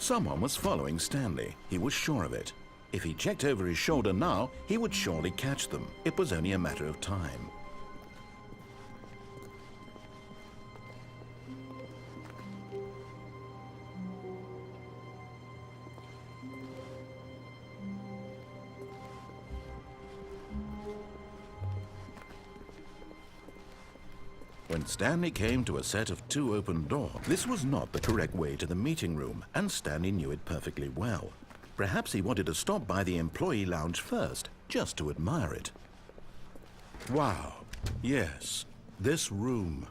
Someone was following Stanley. He was sure of it. If he checked over his shoulder now, he would surely catch them. It was only a matter of time. When Stanley came to a set of 2 open doors, this was not the correct way to the meeting room, and Stanley knew it perfectly well. Perhaps he wanted to stop by the employee lounge first, just to admire it. Wow, yes, this room.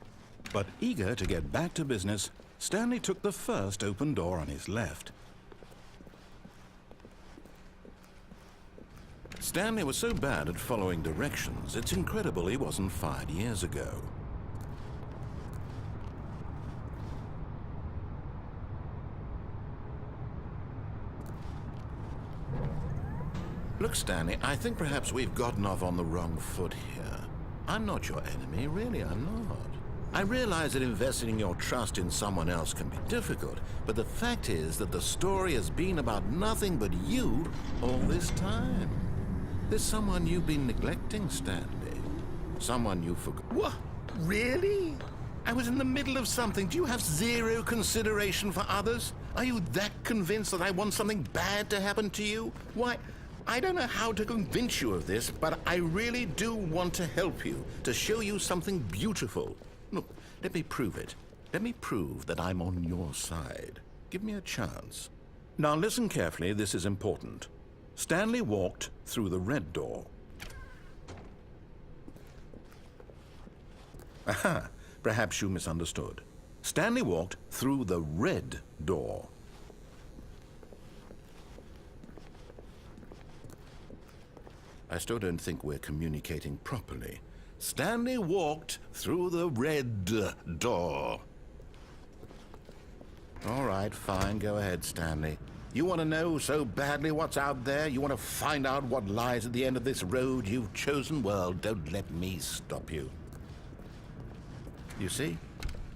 But eager to get back to business, Stanley took the first open door on his left. Stanley was so bad at following directions, it's incredible he wasn't fired years ago. Look, Stanley, I think perhaps we've gotten off on the wrong foot here. I'm not your enemy, really, I'm not. I realize that investing your trust in someone else can be difficult, but the fact is that the story has been about nothing but you all this time. There's someone you've been neglecting, Stanley. Someone you forgot. What? Really? I was in the middle of something. Do you have zero consideration for others? Are you that convinced that I want something bad to happen to you? Why, I don't know how to convince you of this, but I really do want to help you, to show you something beautiful. Look, let me prove it. Let me prove that I'm on your side. Give me a chance. Now listen carefully, this is important. Stanley walked through the red door. Aha, perhaps you misunderstood. Stanley walked through the red door. I still don't think we're communicating properly. Stanley walked through the red door. All right, fine, go ahead, Stanley. You want to know so badly what's out there? You want to find out what lies at the end of this road you've chosen? Well, don't let me stop you. You see,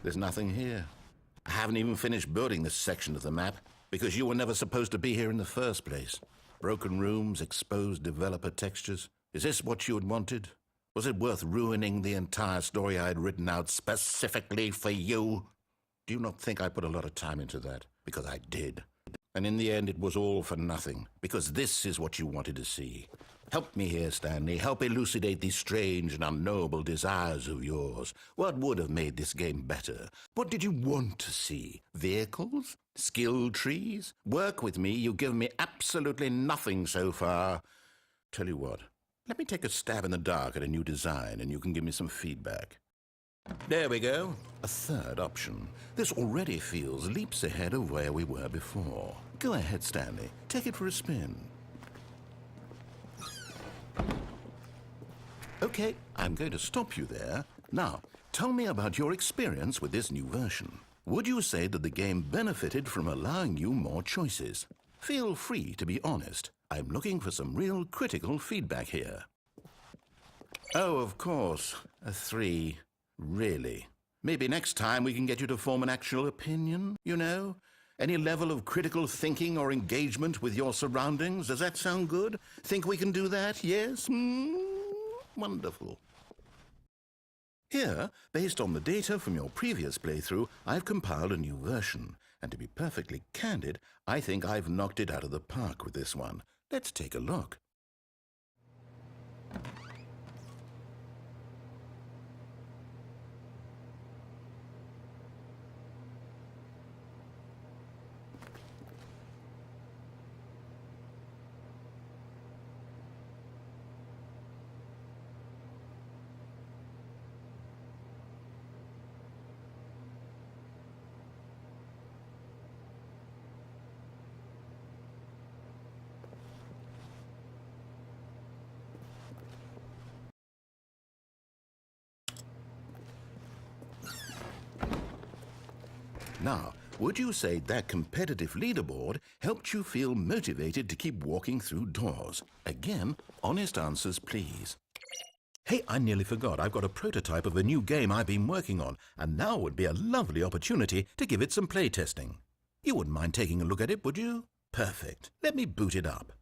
there's nothing here. I haven't even finished building this section of the map because you were never supposed to be here in the first place. Broken rooms, exposed developer textures. Is this what you had wanted? Was it worth ruining the entire story I had written out specifically for you? Do you not think I put a lot of time into that? Because I did. And in the end, it was all for nothing. Because this is what you wanted to see. Help me here, Stanley. Help elucidate these strange and unknowable desires of yours. What would have made this game better? What did you want to see? Vehicles? Skill trees? Work with me. You've given me absolutely nothing so far. Tell you what, let me take a stab in the dark at a new design and you can give me some feedback. There we go. A third option. This already feels leaps ahead of where we were before. Go ahead, Stanley. Take it for a spin. Okay, I'm going to stop you there. Now, tell me about your experience with this new version. Would you say that the game benefited from allowing you more choices? Feel free to be honest. I'm looking for some real critical feedback here. Oh, of course. A 3. Really? Maybe next time we can get you to form an actual opinion, you know? Any level of critical thinking or engagement with your surroundings? Does that sound good? Think we can do that? Yes? Wonderful. Here, based on the data from your previous playthrough, I've compiled a new version. And to be perfectly candid, I think I've knocked it out of the park with this one. Let's take a look. Now, would you say that competitive leaderboard helped you feel motivated to keep walking through doors? Again, honest answers, please. Hey, I nearly forgot. I've got a prototype of a new game I've been working on, and now would be a lovely opportunity to give it some playtesting. You wouldn't mind taking a look at it, would you? Perfect. Let me boot it up.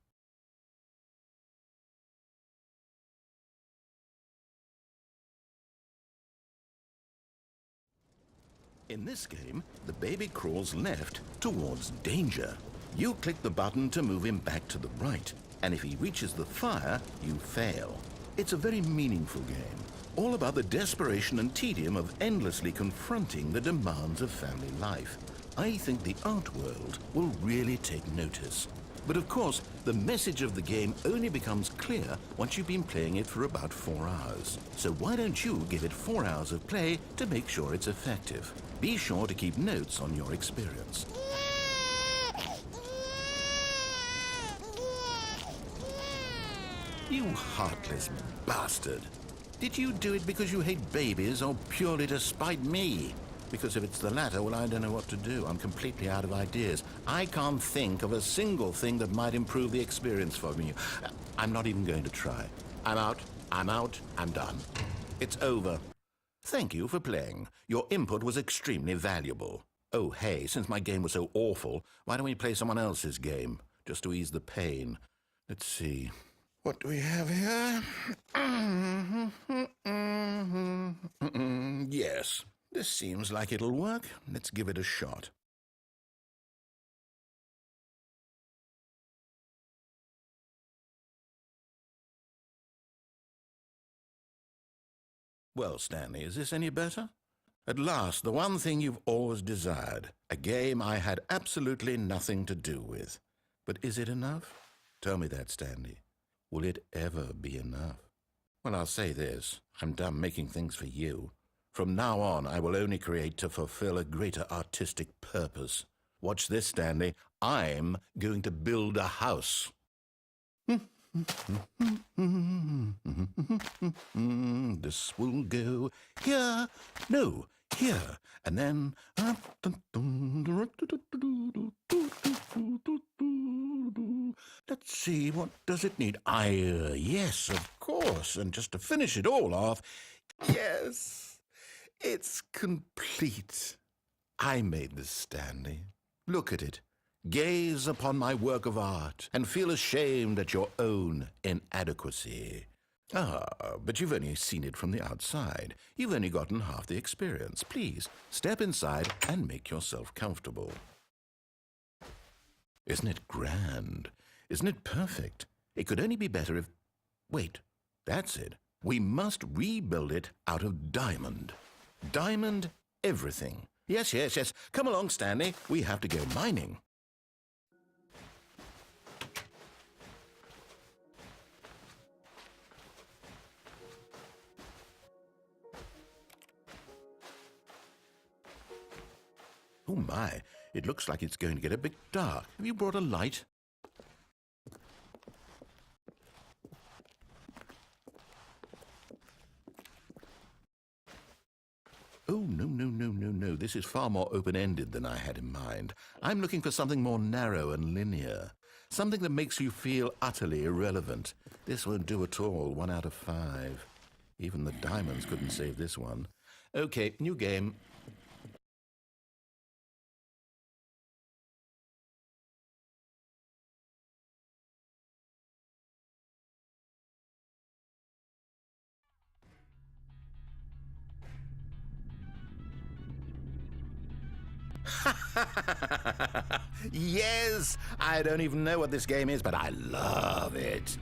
In this game, the baby crawls left towards danger. You click the button to move him back to the right, and if he reaches the fire, you fail. It's a very meaningful game, all about the desperation and tedium of endlessly confronting the demands of family life. I think the art world will really take notice. But of course, the message of the game only becomes clear once you've been playing it for about 4 hours. So why don't you give it 4 hours of play to make sure it's effective? Be sure to keep notes on your experience. You heartless bastard. Did you do it because you hate babies or purely to spite me? Because if it's the latter, well, I don't know what to do. I'm completely out of ideas. I can't think of a single thing that might improve the experience for me. I'm not even going to try. I'm out, I'm done. It's over. Thank you for playing. Your input was extremely valuable. Oh, hey, since my game was so awful, why don't we play someone else's game, just to ease the pain? Let's see. What do we have here? Yes. This seems like it'll work. Let's give it a shot. Well, Stanley, is this any better? At last, the one thing you've always desired. A game I had absolutely nothing to do with. But is it enough? Tell me that, Stanley. Will it ever be enough? Well, I'll say this. I'm done making things for you. From now on, I will only create to fulfill a greater artistic purpose. Watch this, Stanley. I'm going to build a house. This will go here, no, here, and then... Let's see, what does it need? Yes, of course, and just to finish it all off, yes... It's complete. I made this, Stanley. Look at it. Gaze upon my work of art and feel ashamed at your own inadequacy. Ah, but you've only seen it from the outside. You've only gotten half the experience. Please, step inside and make yourself comfortable. Isn't it grand? Isn't it perfect? It could only be better if... Wait, that's it. We must rebuild it out of diamond. Diamond everything. Yes. Come along, Stanley. We have to go mining. Oh my, it looks like it's going to get a bit dark. Have you brought a light? Oh, no. This is far more open-ended than I had in mind. I'm looking for something more narrow and linear. Something that makes you feel utterly irrelevant. This won't do at all. 1 out of 5. Even the diamonds couldn't save this one. Okay, new game. Yes! I don't even know what this game is, but I love it.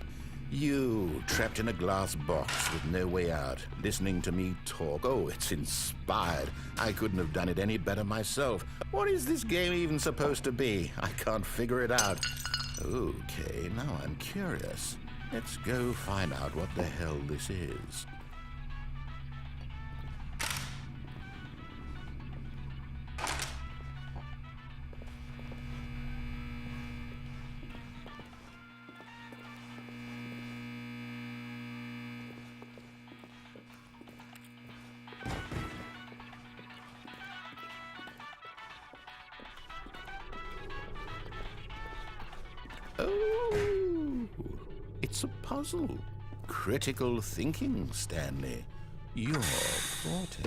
You, trapped in a glass box with no way out, listening to me talk. Oh, it's inspired. I couldn't have done it any better myself. What is this game even supposed to be? I can't figure it out. Okay, now I'm curious. Let's go find out what the hell this is. Oh, it's a puzzle. Critical thinking, Stanley. Your forte.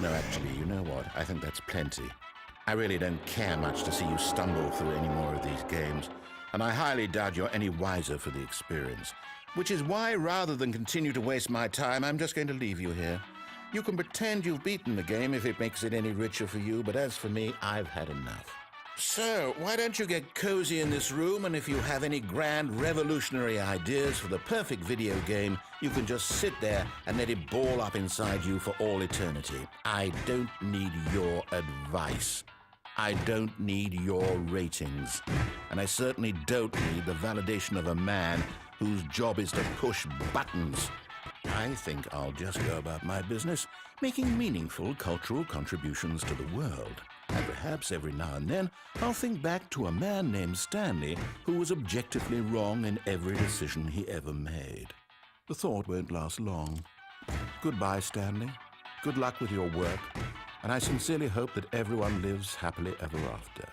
No, actually, you know what? I think that's plenty. I really don't care much to see you stumble through any more of these games, and I highly doubt you're any wiser for the experience. Which is why, rather than continue to waste my time, I'm just going to leave you here. You can pretend you've beaten the game if it makes it any richer for you, but as for me, I've had enough. So, why don't you get cozy in this room, and if you have any grand revolutionary ideas for the perfect video game, you can just sit there and let it ball up inside you for all eternity. I don't need your advice. I don't need your ratings. And I certainly don't need the validation of a man whose job is to push buttons. I think I'll just go about my business, making meaningful cultural contributions to the world. And perhaps every now and then, I'll think back to a man named Stanley who was objectively wrong in every decision he ever made. The thought won't last long. Goodbye, Stanley. Good luck with your work, and I sincerely hope that everyone lives happily ever after.